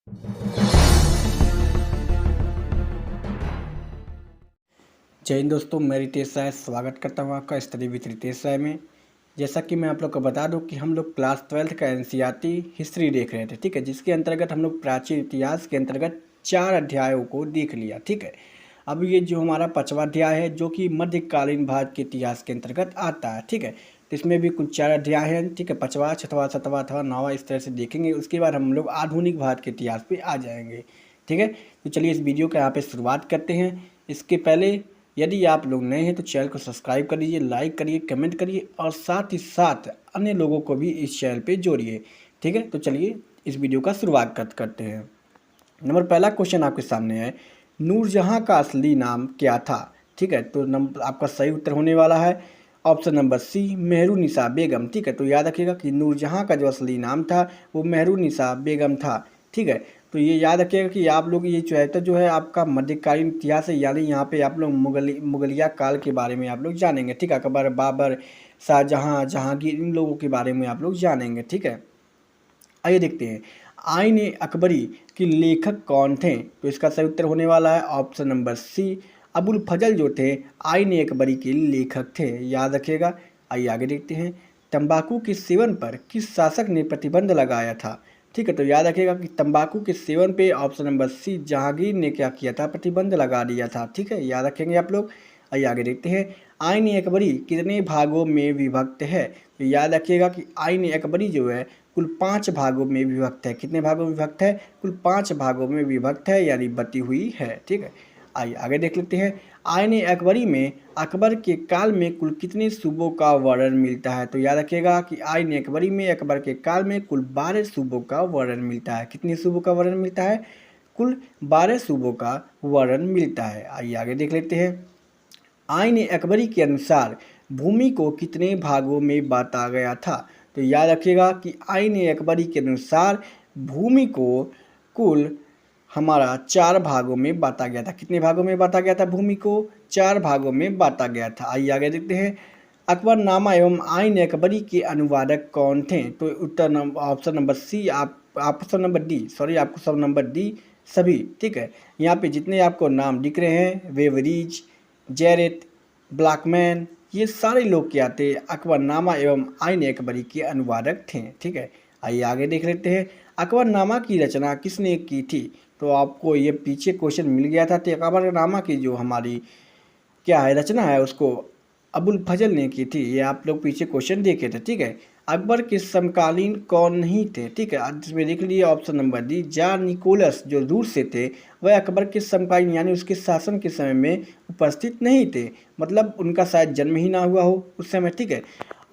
जय हिंद दोस्तों, मैं रितेश राय स्वागत करता हूँ आपका स्टडी विथ रितेश राय में। जैसा कि मैं आप लोग को बता दूं कि हम लोग क्लास 12th का एनसीईआरटी हिस्ट्री देख रहे थे, ठीक है, जिसके अंतर्गत हम लोग प्राचीन इतिहास के अंतर्गत 4 अध्यायों को देख लिया, ठीक है। अब ये जो हमारा 5वां अध्याय है जो कि मध्यकालीन भारत के इतिहास के अंतर्गत आता है, ठीक है। तो इसमें भी कुल 4 अध्याय हैं, ठीक है। 5वां, 6वां, 7वां अथवा 9वां इस तरह से देखेंगे। उसके बाद हम लोग आधुनिक भारत के इतिहास पे आ जाएंगे, ठीक है। तो चलिए इस वीडियो का यहाँ पे शुरुआत करते हैं। इसके पहले यदि आप लोग नए हैं तो चैनल को सब्सक्राइब कर लीजिए, लाइक करिए, कमेंट करिए और साथ ही साथ अन्य लोगों को भी इस चैनल पे जोड़िए, ठीक है। तो चलिए इस वीडियो का शुरुआत करते हैं। नंबर पहला क्वेश्चन आपके सामने है, नूरजहां का असली नाम क्या था, ठीक है। तो नंबर आपका सही उत्तर होने वाला है ऑप्शन नंबर सी, मेहरुनिसा बेगम, ठीक है। तो याद रखिएगा कि नूरजहां का जो असली नाम था वो मेहरुनिसा बेगम था, ठीक है। तो ये याद रखिएगा कि आप लोग ये चैप्टर जो है आपका मध्यकालीन इतिहास है, यानी यहाँ पे आप लोग मुगलिया काल के बारे में आप लोग जानेंगे, ठीक है। अकबर, बाबर, शाहजहां, जहांगीर, इन लोगों के बारे में आप लोग जानेंगे, ठीक है। आइए देखते हैं, आईन अकबरी के लेखक कौन थे। तो इसका सही उत्तर होने वाला है ऑप्शन नंबर सी, अबुल फजल जो थे आईन अकबरी के लेखक थे, याद रखिएगा। आइए आगे देखते हैं, तंबाकू के सेवन पर किस शासक ने प्रतिबंध लगाया था, ठीक है। तो याद रखिएगा कि तंबाकू के सेवन पे ऑप्शन नंबर सी, जहांगीर ने क्या किया था, प्रतिबंध लगा दिया था, ठीक है, याद रखेंगे आप लोग। आइए आगे देखते हैं, आईन अकबरी कितने भागों में विभक्त है। तो याद रखिएगा कि आईन अकबरी जो है कुल 5 भागों में विभक्त है। कितने भागों में विभक्त है, कुल 5 भागों में विभक्त है, यानी बटी हुई है, ठीक है। आइए आगे देख लेते हैं, आईन अकबरी में अकबर के काल में कुल कितने सूबों का वर्णन मिलता है। तो याद रखिएगा कि आईन अकबरी में अकबर के काल में कुल 12 सूबों का वर्णन मिलता है। कितने सूबों का वर्णन मिलता है, कुल 12 सूबों का वर्णन मिलता है। आइए आगे देख लेते हैं, आईन अकबरी के अनुसार भूमि को कितने भागों में बांटा गया था। तो याद रखिएगा कि आईन अकबरी के अनुसार भूमि को कुल हमारा 4 भागों में बांटा गया था। कितने भागों में बांटा गया था, भूमि को 4 भागों में बांटा गया था। आइए आगे देखते हैं, अकबरनामा एवं आईन अकबरी के अनुवादक कौन थे। तो उत्तर option number C, option number D, sorry आपको सब नंबर डी सभी, ठीक है। यहाँ पे जितने आपको नाम दिख रहे हैं, वेवरीज, जैरेत, ब्लैकमैन, ये सारे लोग क्या थे, अकबरनामा एवं आईन अकबरी के अनुवादक थे, ठीक है। आइए आगे देख लेते हैं, अकबरनामा की रचना किसने की थी। तो आपको ये पीछे क्वेश्चन मिल गया था। तो अकबरनामा की जो हमारी क्या है रचना है उसको अबुल फजल ने की थी, ये आप लोग पीछे क्वेश्चन देखे थे, ठीक है। अकबर के समकालीन कौन नहीं थे, ठीक है। इसमें देख लीजिए option number D, tsar Nicholas जो रूस से थे, वह अकबर के समकालीन यानी उसके शासन के समय में उपस्थित नहीं थे, मतलब उनका शायद जन्म ही ना हुआ हो उस समय, ठीक है।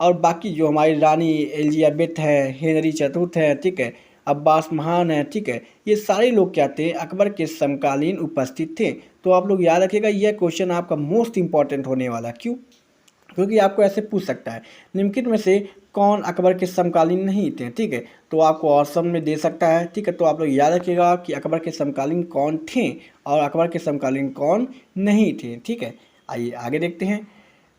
और बाकी जो हमारी रानी एलिजाबेथ है, हेनरी चतुर्थ है, ठीक है, अब्बास महान है, ठीक है, ये सारे लोग क्या थे, अकबर के समकालीन उपस्थित थे। तो आप लोग याद रखिएगा यह क्वेश्चन आपका मोस्ट इंपॉर्टेंट होने वाला, क्यों, क्योंकि आपको ऐसे पूछ सकता है, निम्नलिखित में से कौन अकबर के समकालीन नहीं थे, ठीक है। तो आपको ऑप्शन में दे सकता है, ठीक है। तो आप लोग याद रखिएगा कि अकबर के समकालीन कौन थे और अकबर के समकालीन कौन नहीं थे, ठीक है। आइए आगे देखते हैं,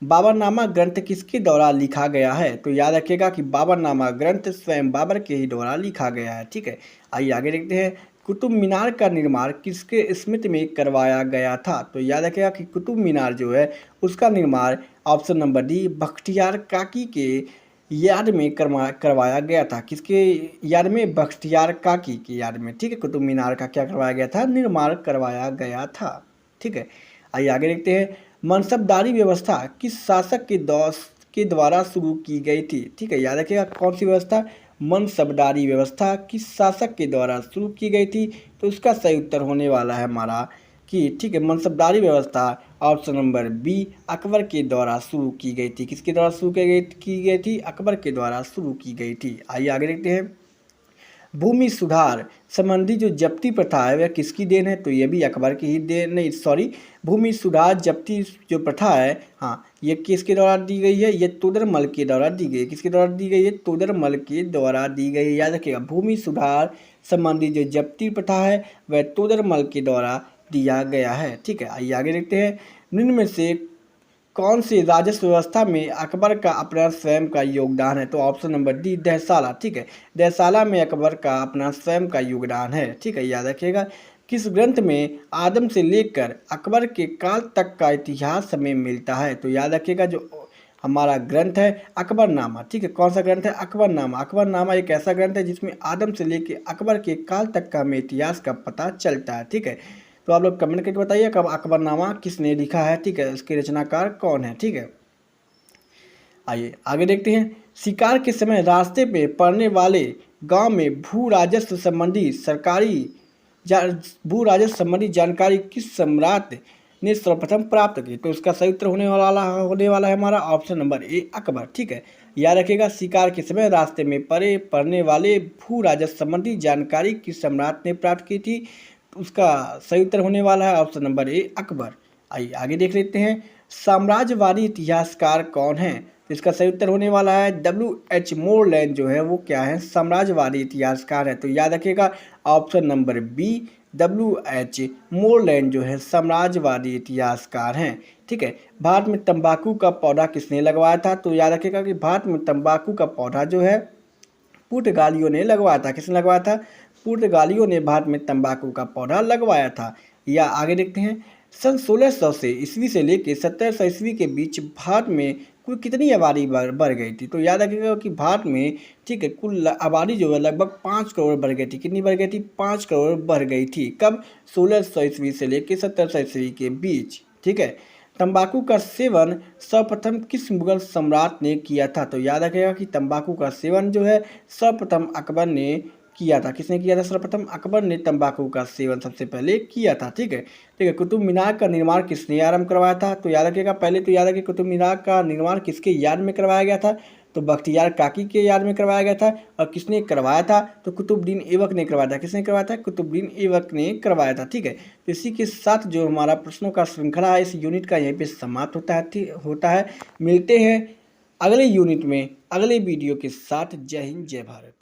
बाबरनामा ग्रंथ किसके द्वारा लिखा गया है। तो याद रखिएगा कि बाबरनामा ग्रंथ स्वयं बाबर के ही द्वारा लिखा गया है, ठीक है। आइए आगे देखते हैं, कुतुब मीनार का निर्माण किसके स्मृति में करवाया गया था। तो याद रखिएगा कि कुतुब मीनार जो है उसका निर्माण ऑप्शन नंबर डी, बख्तियार काकी के याद में करवाया गया था। किसके याद में, बख्तियार काकी की याद में, ठीक है। कुतुब मीनार का क्या करवाया गया था, निर्माण करवाया गया था, ठीक है। आइए आगे देखते हैं, मनसबदारी व्यवस्था किस शासक के द्वारा शुरू की गई थी, ठीक है। याद रखिएगा कौन सी व्यवस्था, मनसबदारी व्यवस्था किस शासक के द्वारा शुरू की गई थी। तो उसका सही उत्तर होने वाला है हमारा कि, ठीक है, मनसबदारी व्यवस्था ऑप्शन नंबर बी, अकबर के द्वारा शुरू की गई थी। किसके द्वारा शुरू की गई थी, अकबर के द्वारा शुरू की गई थी। आइए आगे देखते हैं, भूमि सुधार संबंधी जो जब्ती प्रथा है वह किसकी देन है। तो ये भी अकबर की ही देन, नहीं सॉरी, भूमि सुधार जब्ती जो प्रथा है, हाँ, ये किसके द्वारा दी गई है, ये तोदरमल के द्वारा दी गई है। किसके द्वारा दी गई है, तोदरमल के द्वारा दी गई है। याद रखिएगा, भूमि सुधार संबंधी जो जब्ती प्रथा है वह तोदरमल के द्वारा दिया गया है, ठीक है। आइए आगे देखते हैं, निम्न में से कौन सी राजस्व व्यवस्था में अकबर का अपना स्वयं का योगदान है? तो ऑप्शन नंबर डी दहसाला, ठीक है। दहसाला में अकबर का अपना स्वयं का योगदान है, ठीक है, याद रखिएगा। किस ग्रंथ में आदम से लेकर अकबर के काल तक का इतिहास हमें मिलता है? तो याद रखिएगा जो हमारा ग्रंथ है अकबरनामा, ठीक है। कौन सा ग्रंथ है? अकबरनामा। अकबरनामा एक ऐसा ग्रंथ है जिसमें आदम से लेकर अकबर के काल तक का हमें इतिहास का पता चलता है, ठीक है। तो आप लोग कमेंट करके बताइए कब अकबरनामा किसने लिखा है, ठीक है, उसके रचनाकार कौन है, ठीक है। आइए आगे देखते हैं। शिकार के समय रास्ते पे पड़ने वाले गांव में भू राजस्व संबंधी जानकारी किस सम्राट ने सर्वप्रथम प्राप्त की? तो इसका सही उत्तर होने वाला है हमारा ऑप्शन नंबर ए अकबर, ठीक है। याद रखिएगा शिकार के समय रास्ते में पड़ने वाले भू राजस्व संबंधी जानकारी किस सम्राट ने प्राप्त की थी? उसका सही उत्तर होने वाला है ऑप्शन नंबर ए अकबर। आइए आगे देख लेते हैं। साम्राज्यवादी इतिहासकार कौन है? तो इसका सही उत्तर होने वाला है W.H. मोरलैंड जो है वो क्या है? साम्राज्यवादी इतिहासकार है। तो याद रखिएगा option number B W.H. Moreland जो है साम्राज्यवादी इतिहासकार हैं, ठीक है। भारत में तंबाकू का पौधा किसने लगवाया था? तो याद रखिएगा कि भारत में तंबाकू का पौधा जो है पुर्तगालियों ने लगवाया था। किसने लगवाया था? पुर्तगालियों ने भारत में तंबाकू का पौधा लगवाया था। या आगे देखते हैं। सन 1600 से ईस्वी से लेकर 1700 ईस्वी के बीच भारत में कुल कितनी आबादी बढ़ गई थी? तो याद रखिएगा कि भारत में, ठीक है, कुल आबादी जो है लगभग 5 करोड़ बढ़ गई थी। कितनी बढ़ गई थी? 5 करोड़ बढ़ गई थी। कब? 1600 ईस्वी से लेकर 1700 ईस्वी के बीच, ठीक है। तंबाकू का सेवन सर्वप्रथम किस मुगल सम्राट ने किया था? तो याद रखिएगा कि तंबाकू का सेवन जो है सर्वप्रथम अकबर ने किया था। किसने किया था? सर्वप्रथम अकबर ने तंबाकू का सेवन सबसे पहले किया था, ठीक है। ठीक है, कुतुब मीनार का निर्माण किसने आरंभ करवाया था? तो याद रखिएगा, पहले तो याद रखिए कुतुब मीनार का निर्माण किसके याद में करवाया गया था? तो बख्तियार काकी के याद में करवाया गया था। और किसने करवाया था? तो कुतुबुद्दीन ऐबक ने करवाया था। किसने करवाया था? कुतुबुद्दीन ऐबक ने करवाया था, ठीक है। तो इसी के साथ जो हमारा प्रश्नों का श्रृंखला है इस यूनिट का यहीं पे समाप्त होता है। मिलते हैं अगले यूनिट में अगले वीडियो के साथ। जय हिंद, जय भारत।